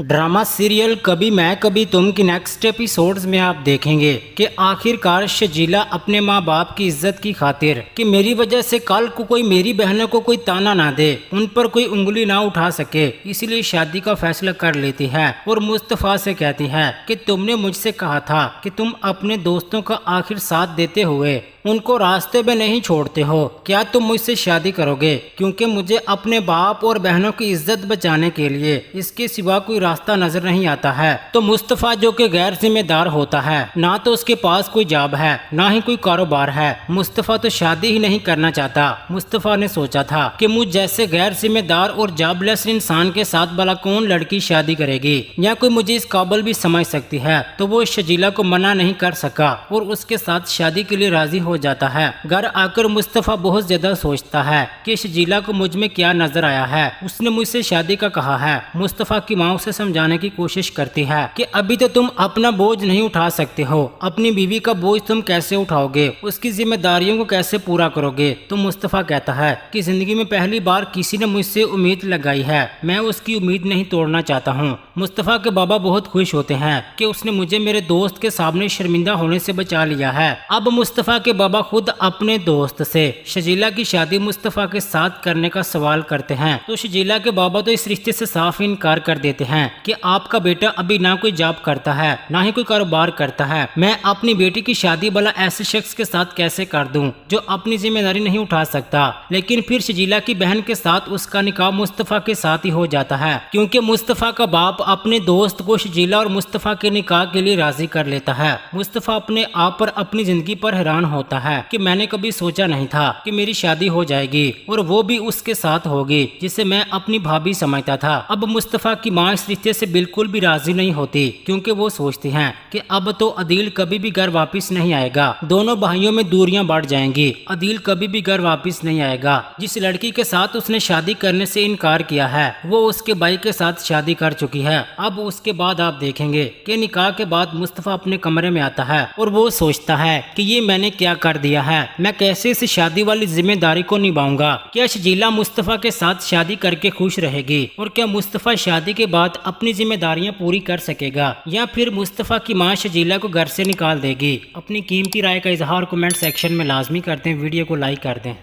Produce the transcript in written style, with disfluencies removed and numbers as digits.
Drama serial कभी मैं कभी तुम की नेक्स्ट एपिसोड्स में आप देखेंगे कि आखिरकार शजीला अपने माँ बाप की इज्जत की खातिर कि मेरी वजह से कल को कोई मेरी बहनों को कोई ताना ना दे, उन पर कोई उंगली ना उठा सके, इसीलिए शादी का फैसला कर लेती है और मुस्तफ़ा से कहती है कि तुमने मुझसे कहा था कि तुम अपने दोस्तों का आखिर साथ देते हुए उनको रास्ते में नहीं छोड़ते हो, क्या तुम मुझसे शादी करोगे? क्योंकि मुझे अपने बाप और बहनों की इज्जत बचाने के लिए इसके सिवा कोई रास्ता नजर नहीं आता है। तो मुस्तफ़ा जो कि गैर जिम्मेदार होता है, ना तो उसके पास कोई जॉब है ना ही कोई कारोबार है, मुस्तफ़ा तो शादी ही नहीं करना चाहता। मुस्तफ़ा ने सोचा था कि मुझ जैसे गैर जिम्मेदार और जॉबलेस इंसान के साथ भला कौन लड़की शादी करेगी या कोई मुझे इस काबिल भी समझ सकती है, तो वो शजीला को मना नहीं कर सका और उसके साथ शादी के लिए राजी हो जाता है। घर आकर मुस्तफ़ा बहुत ज्यादा सोचता है कि शजीला को मुझ में क्या नजर आया है, उसने मुझसे शादी का कहा है। मुस्तफ़ा की माँ उसे समझाने की कोशिश करती है कि अभी तो तुम अपना बोझ नहीं उठा सकते हो, अपनी बीवी का बोझ तुम कैसे उठाओगे, उसकी जिम्मेदारियों को कैसे पूरा करोगे। तो मुस्तफ़ा कहता है कि जिंदगी में पहली बार किसी ने मुझसे उम्मीद लगाई है, मैं उसकी उम्मीद नहीं तोड़ना चाहता हूँ। मुस्तफ़ा के बाबा बहुत खुश होते हैं कि उसने मुझे मेरे दोस्त के सामने शर्मिंदा होने से बचा लिया है। अब मुस्तफ़ा के बाबा खुद अपने दोस्त से शजीला की शादी मुस्तफ़ा के साथ करने का सवाल करते हैं, तो शजीला के बाबा तो इस रिश्ते से साफ इनकार कर देते हैं कि आपका बेटा अभी ना कोई जॉब करता है ना ही कोई कारोबार करता है, मैं अपनी बेटी की शादी भला ऐसे शख्स के साथ कैसे कर दूं जो अपनी जिम्मेदारी नहीं उठा सकता। लेकिन फिर शजीला की बहन के साथ उसका निकाह मुस्तफ़ा के साथ ही हो जाता है, क्योंकि मुस्तफ़ा का बाप अपने दोस्त को शजीला और मुस्तफ़ा के निकाह के लिए राजी कर लेता है। मुस्तफ़ा अपने आप पर अपनी जिंदगी पर हैरान होता है कि मैंने कभी सोचा नहीं था कि मेरी शादी हो जाएगी और वो भी उसके साथ होगी जिसे मैं अपनी भाभी समझता था। अब मुस्तफ़ा की माँ इस रिश्ते से बिल्कुल भी राजी नहीं होती, क्योंकि वो सोचती हैं कि अब तो अदील कभी भी घर वापस नहीं आएगा, दोनों भाइयों में दूरियां बढ़ जाएंगी, अदील कभी भी घर वापस नहीं आएगा। जिस लड़की के साथ उसने शादी करने से इनकार किया है वो उसके भाई के साथ शादी कर चुकी है। अब उसके बाद आप देखेंगे कि निकाह के बाद मुस्तफ़ा अपने कमरे में आता है और वो सोचता है कि ये मैंने क्या कर दिया है, मैं कैसे इस शादी वाली जिम्मेदारी को निभाऊंगा। क्या शजीला मुस्तफ़ा के साथ शादी करके खुश रहेगी और क्या मुस्तफ़ा शादी के बाद अपनी जिम्मेदारियां पूरी कर सकेगा या फिर मुस्तफ़ा की मां शजीला को घर से निकाल देगी। अपनी कीमती राय का इजहार कमेंट सेक्शन में लाजमी करते हैं, वीडियो को लाइक कर दें।